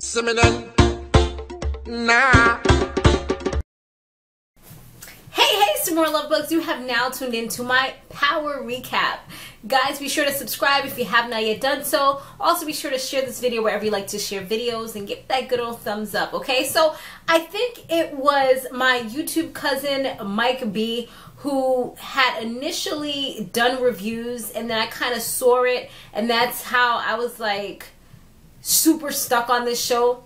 Similar. Nah. Hey, Samore Love Bugs, you have now tuned into my power recap. Guys, be sure to subscribe if you have not yet done so. Also, be sure to share this video wherever you like to share videos and give that good old thumbs up, okay? So, I think it was my YouTube cousin, Mike B, who had initially done reviews, and then I kind of saw it, and that's how I was like super stuck on this show.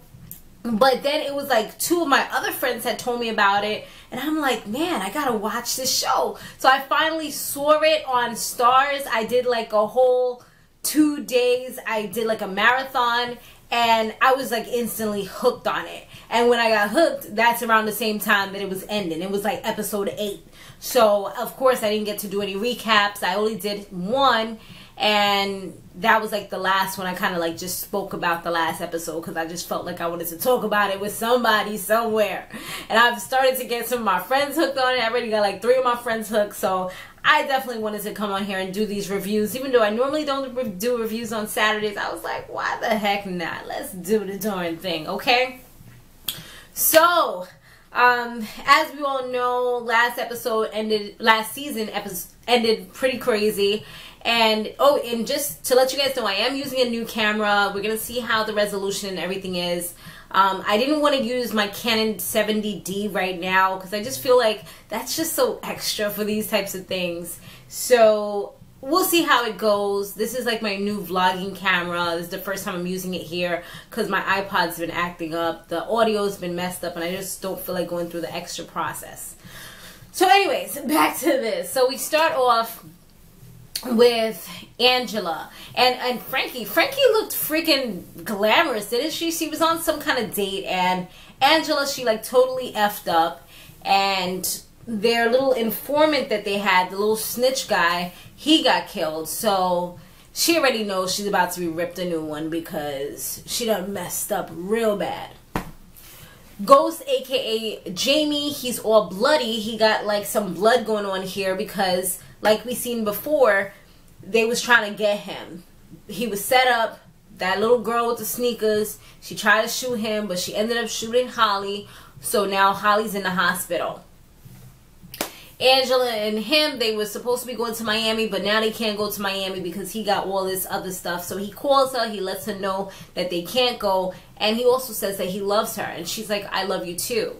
But then it was like two of my other friends had told me about it, and I'm like, man, I gotta watch this show. So I finally saw it on Starz. I did like a whole 2 days. I did like a marathon, and I was like instantly hooked on it. And when I got hooked, that's around the same time that it was ending. It was like episode 8. So of course I didn't get to do any recaps. I only did one, and that was like the last one. I kind of like just spoke about the last episode because I just felt like I wanted to talk about it with somebody somewhere. And I've started to get some of my friends hooked on it. I already got like 3 of my friends hooked. So I definitely wanted to come on here and do these reviews. Even though I normally don't do reviews on Saturdays, I was like, why the heck not? Let's do the darn thing, okay? So, as we all know, last season ended pretty crazy. And oh, and just to let you guys know, I am using a new camera. We're gonna see how the resolution and everything is. I didn't want to use my Canon 70D right now because I just feel like that's just so extra for these types of things. So we'll see how it goes. This is like my new vlogging camera. This is the first time I'm using it here because my iPod's been acting up. The audio's been messed up, and I just don't feel like going through the extra process. So anyways, back to this. So we start off with Angela and Frankie. Frankie looked freaking glamorous, didn't she? She was on some kind of date, and Angela, she like totally effed up, and their little informant that they had, the little snitch guy, he got killed. So she already knows she's about to be ripped a new one because she done messed up real bad. Ghost, aka Jamie, he's all bloody. He got like some blood going on here because, like we seen before, they was trying to get him. He was set up. That little girl with the sneakers, she tried to shoot him, but she ended up shooting Holly. So now Holly's in the hospital. Angela and him, they were supposed to be going to Miami, but now they can't go to Miami because he got all this other stuff. So he calls her, he lets her know that they can't go, and he also says that he loves her, and she's like, I love you too.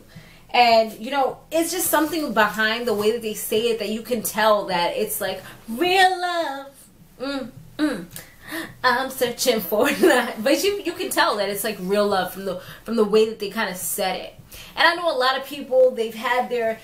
And, you know, it's just something behind the way that they say it that you can tell that it's like real love. I'm searching for that. But you can tell that it's like real love from the way that they kind of said it. And I know a lot of people, they've had their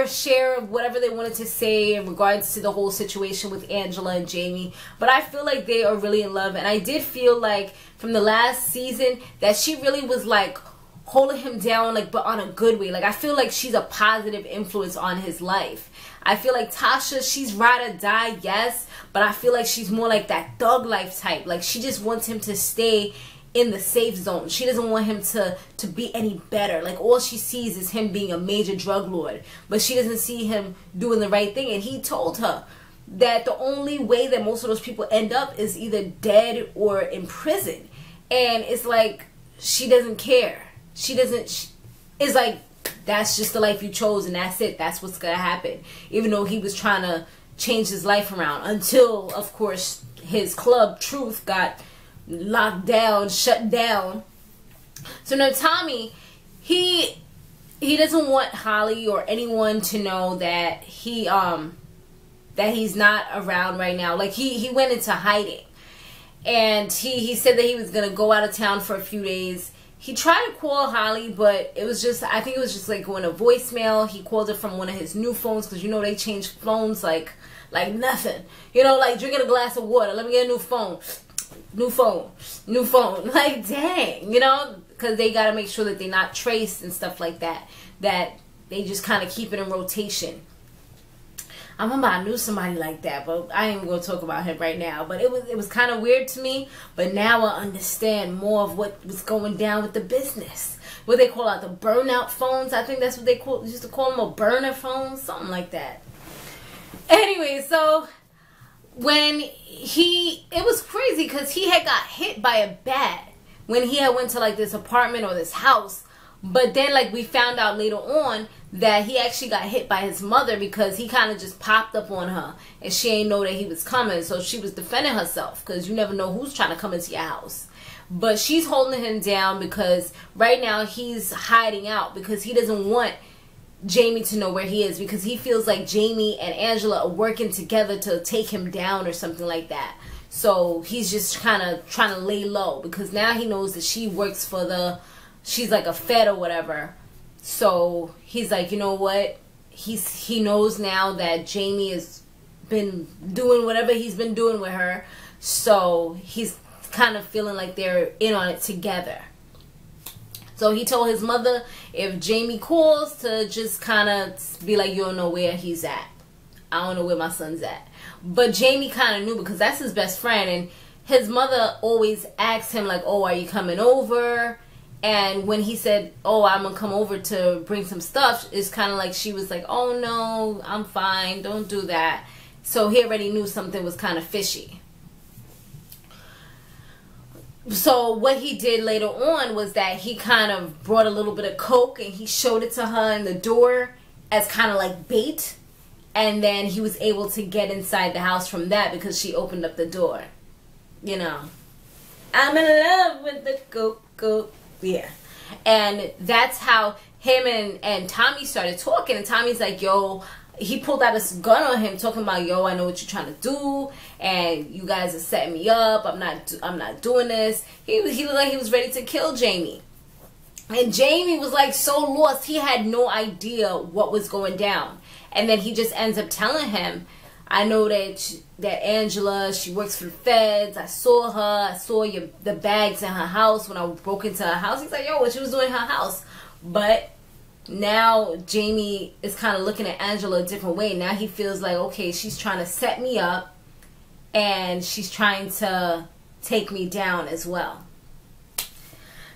share of whatever they wanted to say in regards to the whole situation with Angela and Jamie, but I feel like they are really in love. And I did feel like from the last season that she really was like holding him down, like, but on a good way. Like, I feel like she's a positive influence on his life. I feel like Tasha, she's ride or die, yes, but I feel like she's more like that thug life type. Like, she just wants him to stay in the safe zone. She doesn't want him to be any better. Like, all she sees is him being a major drug lord, but she doesn't see him doing the right thing. And he told her that the only way that most of those people end up is either dead or in prison. And it's like, she doesn't care. It's like, that's just the life you chose, and that's it. That's what's gonna happen. Even though he was trying to change his life around, until of course his club Truth got locked down, shut down. So now Tommy, he doesn't want Holly or anyone to know that he's not around right now. Like, he went into hiding, and he said that he was gonna go out of town for a few days. He tried to call Holly, but it was just, I think it was just like going to voicemail. He called her from one of his new phones, because you know they change phones like nothing. You know, like drinking a glass of water. Let me get a new phone. New phone. New phone. Like, dang. You know, because they got to make sure that they're not traced and stuff like that. That they just kind of keep it in rotation. I remember I knew somebody like that, but I ain't going to talk about him right now. But it was kind of weird to me. But now I understand more of what was going down with the business. What they call out the burnout phones. I think that's what they used to call them, a burner phone, something like that. Anyway, so when it was crazy because he had got hit by a bat. when he had went to like this apartment or this house. But then like we found out later on that he actually got hit by his mother because he kind of just popped up on her and she ain't know that he was coming, so she was defending herself because you never know who's trying to come into your house. But she's holding him down because right now he's hiding out because he doesn't want Jamie to know where he is, because he feels like Jamie and Angela are working together to take him down or something like that. So he's just kind of trying to lay low because now he knows that she works for the, she's like a Fed or whatever. So he's like, you know what, he knows now that Jamie has been doing whatever he's been doing with her, so he's kind of feeling like they're in on it together. So he told his mother if Jamie calls to just kind of be like, you don't know where he's at. I don't know where my son's at. But Jamie kind of knew because that's his best friend, and his mother always asked him like, oh, are you coming over? And when he said, oh, I'm gonna come over to bring some stuff, it's kind of like she was like, oh no, I'm fine, don't do that. So he already knew something was kind of fishy. So what he did later on was that he kind of brought a little bit of coke and he showed it to her in the door as kind of like bait. And then he was able to get inside the house from that because she opened up the door. You know, I'm in love with the coke. Yeah. And that's how him and Tommy started talking. And Tommy's like, yo, he pulled out his gun on him talking about, yo, I know what you're trying to do and you guys are setting me up. I'm not doing this. He looked like he was ready to kill Jamie. And Jamie was like so lost. He had no idea what was going down. And then he just ends up telling him, I know that Angela, she works for the feds. I saw her. I saw the bags in her house when I broke into her house. He's like, yo, what she was doing in her house? But now Jamie is kind of looking at Angela a different way. Now he feels like, okay, she's trying to set me up and she's trying to take me down as well.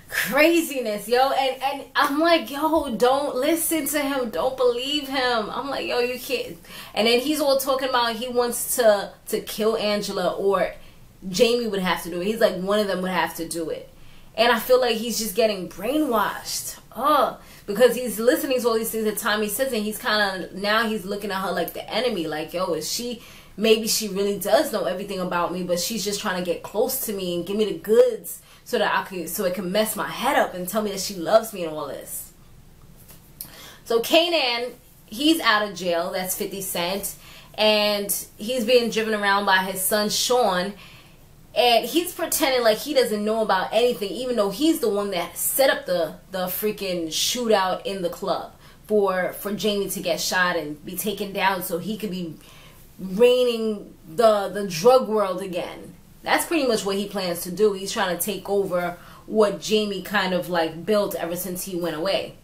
Craziness, yo. And I'm like, yo, don't listen to him, don't believe him. I'm like, yo, you can't. And then he's all talking about he wants to kill Angela, or Jamie would have to do it. He's like, one of them would have to do it. And I feel like he's just getting brainwashed. Because he's listening to all these things that Tommy says, and he's kind of, now he's looking at her like the enemy. Like, yo, is she, maybe she really does know everything about me, but she's just trying to get close to me and give me the goods so that it can mess my head up and tell me that she loves me and all this. So Kanan, he's out of jail. That's 50 Cent. And he's being driven around by his son, Sean. And he's pretending like he doesn't know about anything, even though he's the one that set up the freaking shootout in the club for Jamie to get shot and be taken down so he could be reigning the drug world again. That's pretty much what he plans to do. He's trying to take over what Jamie kind of like built ever since he went away.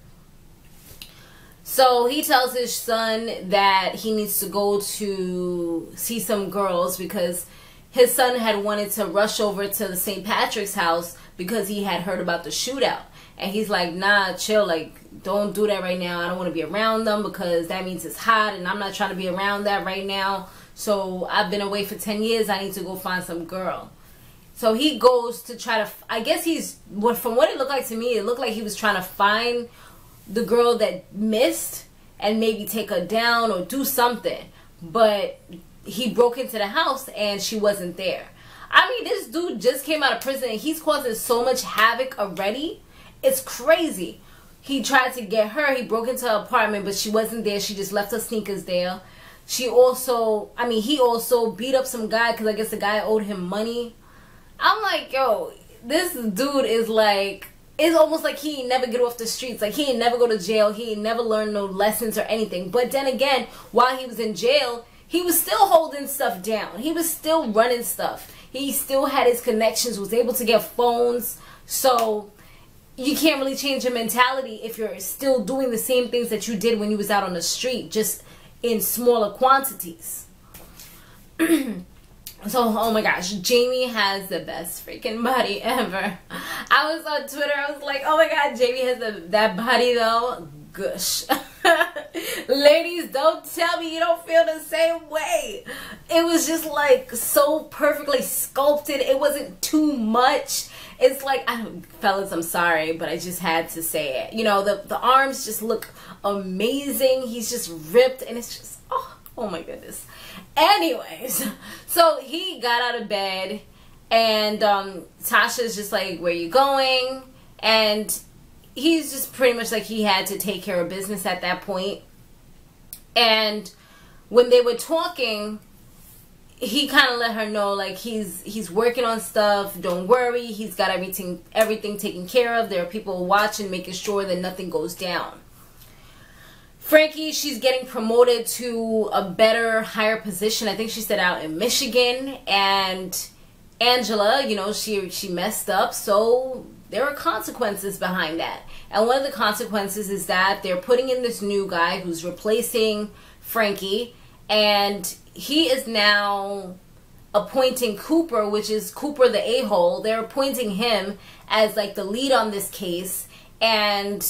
So he tells his son that he needs to go to see some girls because his son had wanted to rush over to the St. Patrick's house because he had heard about the shootout. And he's like, nah, chill, like, don't do that right now. I don't want to be around them because that means it's hot and I'm not trying to be around that right now. So I've been away for 10 years. I need to go find some girl. So he goes to try to, I guess from what it looked like to me, it looked like he was trying to find the girl that missed and maybe take her down or do something. But he broke into the house and she wasn't there. I mean, this dude just came out of prison and he's causing so much havoc already. It's crazy. He tried to get her. He broke into her apartment, but she wasn't there. She just left her sneakers there. He also beat up some guy because I guess the guy owed him money. I'm like, yo, this dude is like, it's almost like he ain't never get off the streets. Like, he ain't never go to jail. He ain't never learned no lessons or anything. But then again, while he was in jail, he was still holding stuff down. He was still running stuff. He still had his connections, was able to get phones. So you can't really change your mentality if you're still doing the same things that you did when you was out on the street, just in smaller quantities. So, oh my gosh, Jamie has the best freaking body ever. I was on Twitter, I was like, oh my god, Jamie has that body though. Gosh. Ladies, don't tell me you don't feel the same way. It was just like so perfectly sculpted. It wasn't too much. It's like, fellas, I'm sorry, but I just had to say it. You know, the arms just look amazing. He's just ripped, and it's just, oh my goodness. Anyways, so he got out of bed, and Tasha's just like, where you going? And he's just pretty much like, he had to take care of business at that point. And when they were talking, he kind of let her know, like, he's working on stuff. Don't worry, he's got everything taken care of. There are people watching, making sure that nothing goes down. Frankie, she's getting promoted to a better, higher position. I think she said out in Michigan. And Angela, you know, she messed up, so there are consequences behind that. And one of the consequences is that they're putting in this new guy who's replacing Frankie, and he is now appointing Cooper, which is Cooper the a-hole. They're appointing him as like the lead on this case, and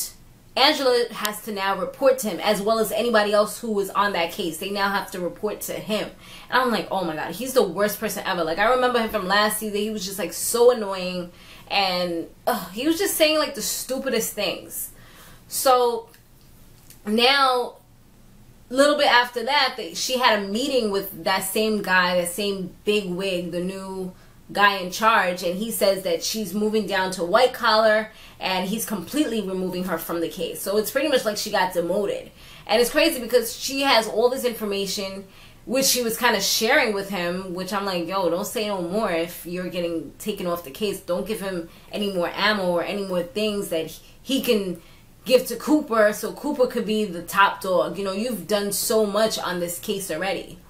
Angela has to now report to him, as well as anybody else who was on that case. They now have to report to him. And I'm like, oh my god, he's the worst person ever. Like, I remember him from last season. He was just like so annoying, and he was just saying like the stupidest things. So now, a little bit after that, she had a meeting with that same guy, that same big wig, the new guy in charge, and he says that she's moving down to white collar, and he's completely removing her from the case. So it's pretty much like she got demoted. And it's crazy because she has all this information which she was kind of sharing with him, which I'm like, yo, don't say no more. If you're getting taken off the case, don't give him any more ammo or any more things that he can give to Cooper, so Cooper could be the top dog. You know, you've done so much on this case already.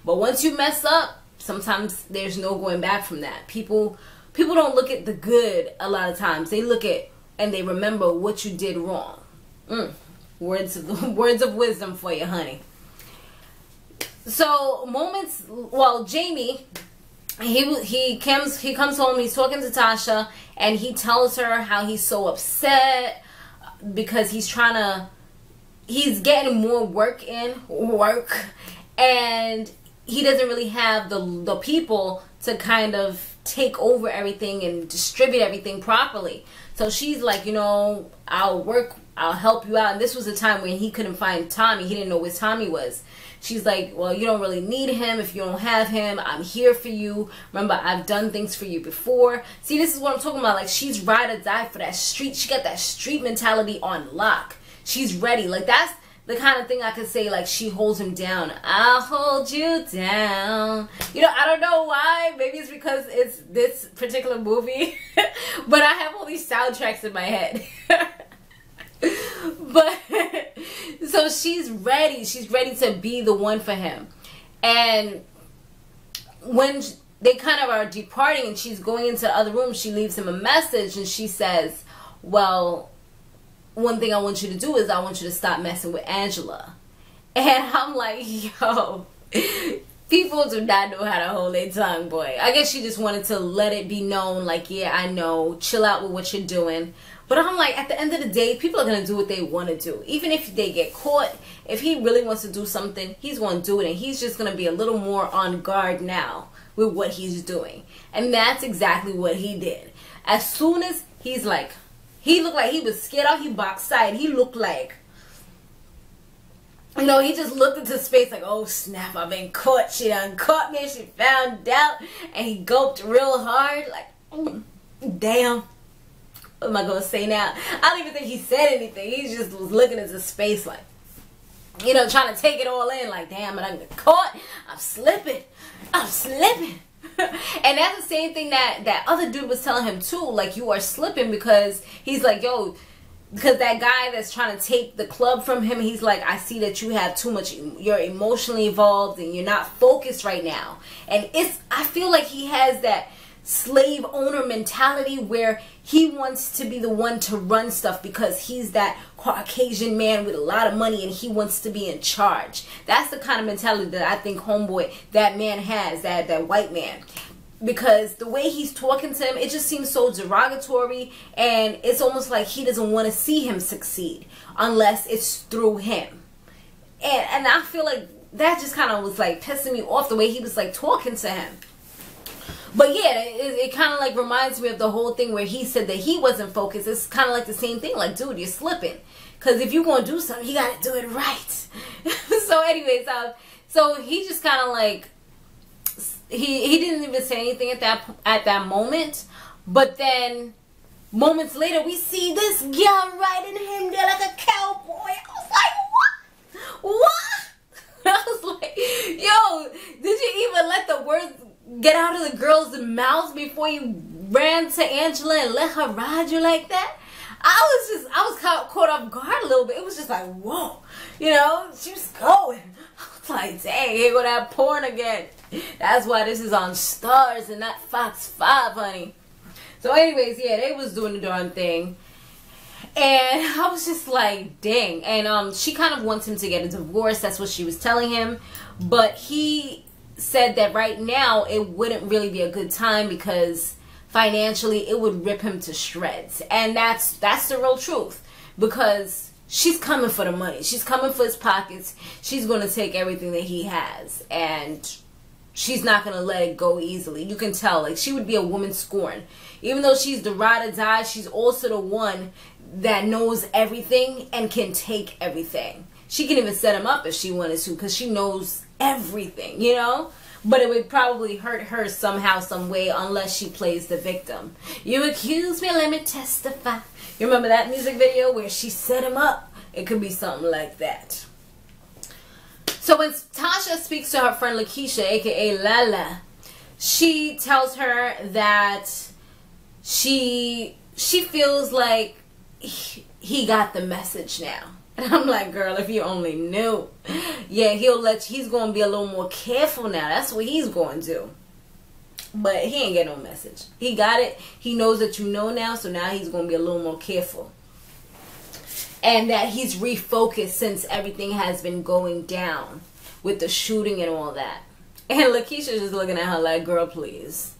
But once you mess up, sometimes there's no going back from that. People don't look at the good a lot of times. They look at and they remember what you did wrong. Words of wisdom for you, honey. So Jamie, he comes home, he's talking to Tasha, and he tells her how he's so upset because he's getting more work, and he doesn't really have the people to kind of take over everything and distribute everything properly. So she's like, you know, I'll help you out. And this was a time when he couldn't find Tommy. He didn't know where Tommy was. She's like, well, you don't really need him. If you don't have him, I'm here for you. Remember, I've done things for you before. See, this is what I'm talking about. Like, she's ride or die for that street. She got that street mentality on lock. She's ready. Like, that's the kind of thing I could say, like, she holds him down. I'll hold you down. You know, I don't know why. Maybe it's because it's this particular movie. But I have all these soundtracks in my head. But so she's ready to be the one for him. And when they kind of are departing and she's going into the other room, she leaves him a message, and she says, well, one thing I want you to do is I want you to stop messing with Angela. And I'm like, yo, people do not know how to hold their tongue, boy. I guess she just wanted to let it be known, like, yeah, I know, chill out with what you're doing. But I'm like, at the end of the day, people are going to do what they want to do. Even if they get caught, if he really wants to do something, he's going to do it. And he's just going to be a little more on guard now with what he's doing. And that's exactly what he did. As soon as he's like, he looked like he was scared out, he boxed side. He looked like, you know, he just looked into space like, oh snap, I've been caught. She done caught me. She found out. And he gulped real hard like, damn. What am I going to say now? I don't even think he said anything. He just was looking into space like, you know, trying to take it all in. Like, damn, I done got caught. I'm slipping. I'm slipping. And that's the same thing that other dude was telling him too. Like, you are slipping, because he's like, yo, because that guy that's trying to take the club from him, he's like, I see that you have too much, you're emotionally involved and you're not focused right now. And I feel like he has that slave owner mentality where he wants to be the one to run stuff because he's that Caucasian man with a lot of money and he wants to be in charge. That's the kind of mentality that I think homeboy, that man has, that white man. because the way he's talking to him, it just seems so derogatory, and it's almost like he doesn't want to see him succeed unless it's through him. And I feel like that just kind of was like pissing me off, the way he was like talking to him. But yeah, it kind of like reminds me of the whole thing where he said that he wasn't focused. It's kind of like the same thing, like, dude, you're slipping, because if you're going to do something, you got to do it right. So anyways, so he just kind of like, he didn't even say anything at that moment, but then moments later we see this girl riding him there like a cowboy. I was like, what? I was like, yo, did you even let the words get out of the girl's mouth before you ran to Angela and let her ride you like that? I was caught off guard a little bit. It was just like, whoa, you know, she was going. I was like, dang, here go that porn again. That's why this is on Starz and not Fox 5, honey. So anyways, yeah, they was doing the darn thing. And I was just like, dang. And she kind of wants him to get a divorce. That's what she was telling him. But he said that right now it wouldn't really be a good time because financially it would rip him to shreds. And that's the real truth, because she's coming for the money. She's coming for his pockets. She's going to take everything that he has, and she's not going to let it go easily. You can tell, like, she would be a woman scorned. Even though she's the ride or die, she's also the one that knows everything and can take everything. She can even set him up if she wanted to, because she knows everything, you know? But it would probably hurt her somehow, some way, unless she plays the victim. You accuse me, let me testify. You remember that music video where she set him up? It could be something like that. So when Tasha speaks to her friend Lakeisha, aka Lala, she tells her that she feels like he got the message now. And I'm like, girl, if you only knew. Yeah, he's going to be a little more careful now. That's what he's going to do. But he ain't get no message. He got it. He knows that you know now, so now he's going to be a little more careful. And that he's refocused since everything has been going down with the shooting and all that. And Lakeisha's just looking at her like, girl, please.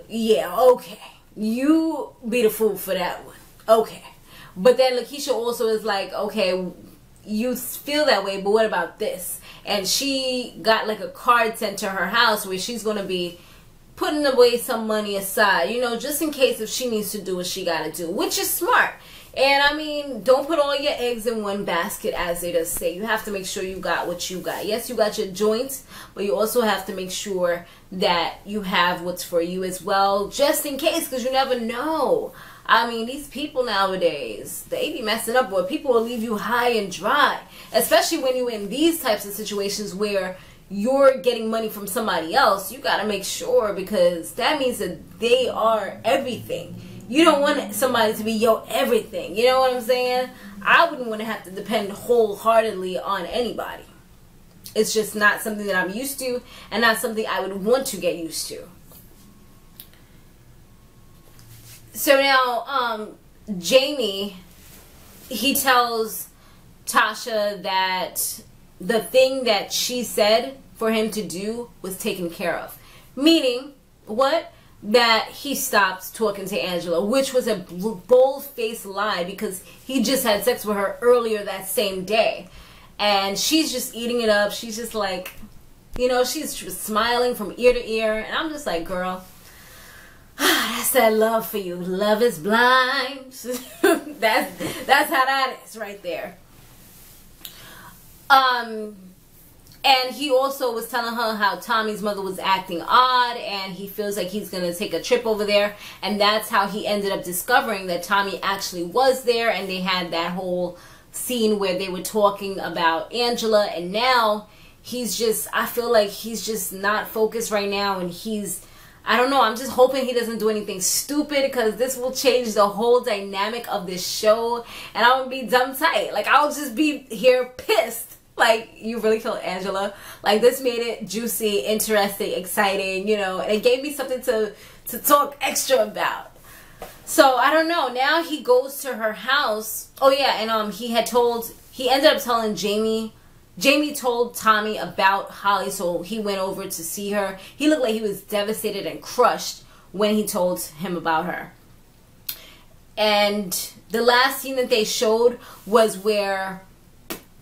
Yeah, okay. You be the fool for that one. Okay. But then Lakeisha also is like, okay, you feel that way, but what about this? And she got like a card sent to her house where she's going to be putting away some money aside, you know, just in case if she needs to do what she got to do, which is smart. And I mean, don't put all your eggs in one basket, as they just say. You have to make sure you got what you got. Yes, you got your joints, but you also have to make sure that you have what's for you as well, just in case, because you never know. I mean, these people nowadays, they be messing up, boy. People will leave you high and dry, especially when you're in these types of situations where you're getting money from somebody else. You got to make sure, because that means that they are everything. You don't want somebody to be your everything. You know what I'm saying? I wouldn't want to have to depend wholeheartedly on anybody. It's just not something that I'm used to, and not something I would want to get used to. So now, Jamie, he tells Tasha that the thing that she said for him to do was taken care of. Meaning, what? That he stopped talking to Angela, which was a bold-faced lie, because he just had sex with her earlier that same day. And she's just eating it up. She's just like, you know, she's smiling from ear to ear. And I'm just like, girl, that's that love for you. Love is blind. that's how that is right there. And he also was telling her how Tommy's mother was acting odd, and he feels like he's going to take a trip over there. And that's how he ended up discovering that Tommy actually was there, and they had that whole scene where they were talking about Angela. And now he's just, I feel like he's just not focused right now, and he's, I don't know, I'm just hoping he doesn't do anything stupid, because this will change the whole dynamic of this show, and I'm going to be dumb tight. Like, I'll just be here pissed. Like, you really killed Angela. Like, this made it juicy, interesting, exciting, you know, and it gave me something to talk extra about. So, I don't know. Now he goes to her house. Oh, yeah, and he ended up telling Jamie Jamie told Tommy about Holly, so he went over to see her. He looked like he was devastated and crushed when he told him about her. And the last scene that they showed was where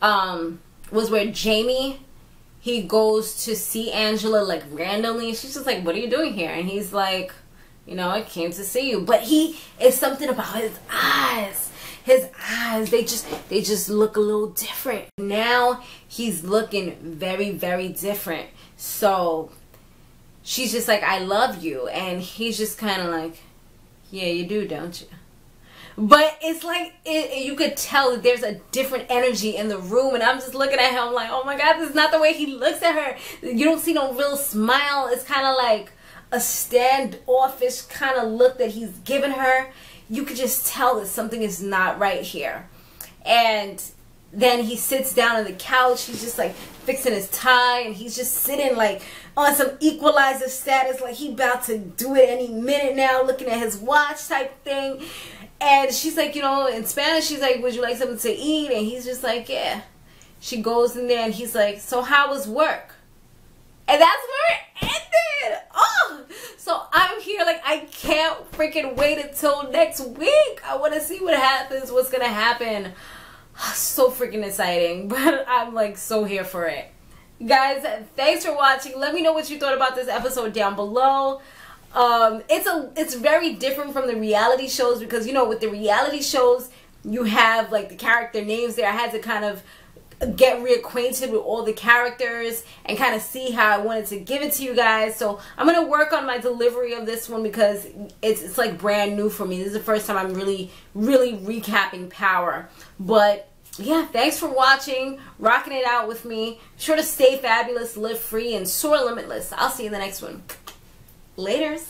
Jamie, he goes to see Angela like randomly, and she's just like, "What are you doing here?" And he's like, "You know, I came to see you." But it's something about his eyes. His eyes, they just look a little different. Now he's looking very, very different. So she's just like, "I love you," and he's just kind of like, "Yeah, you do, don't you?" But it's like you could tell that there's a different energy in the room, and I'm just looking at him like, oh my God, this is not the way he looks at her. You don't see no real smile. It's kind of like a standoffish kind of look that he's giving her. You could just tell that something is not right here. And then he sits down on the couch. He's just like fixing his tie, and he's just sitting like on some equalizer status, like he about to do it any minute now, looking at his watch type thing. And she's like, you know, in Spanish, she's like, "Would you like something to eat?" And he's just like, "Yeah." She goes in there and he's like, "So how was work?" And that's where it ended. Oh, so I'm here like, I can't freaking wait until next week. I want to see what happens, what's going to happen. So freaking exciting, but I'm like so here for it. Guys, thanks for watching. Let me know what you thought about this episode down below. It's very different from the reality shows, because you know, with the reality shows you have like the character names there. I had to kind of get reacquainted with all the characters and kind of see how I wanted to give it to you guys. So I'm gonna work on my delivery of this one, because it's like brand new for me. This is the first time I'm really recapping Power. But yeah, thanks for watching, rocking it out with me. Be sure to stay fabulous, live free, and soar limitless. I'll see you in the next one. Laters.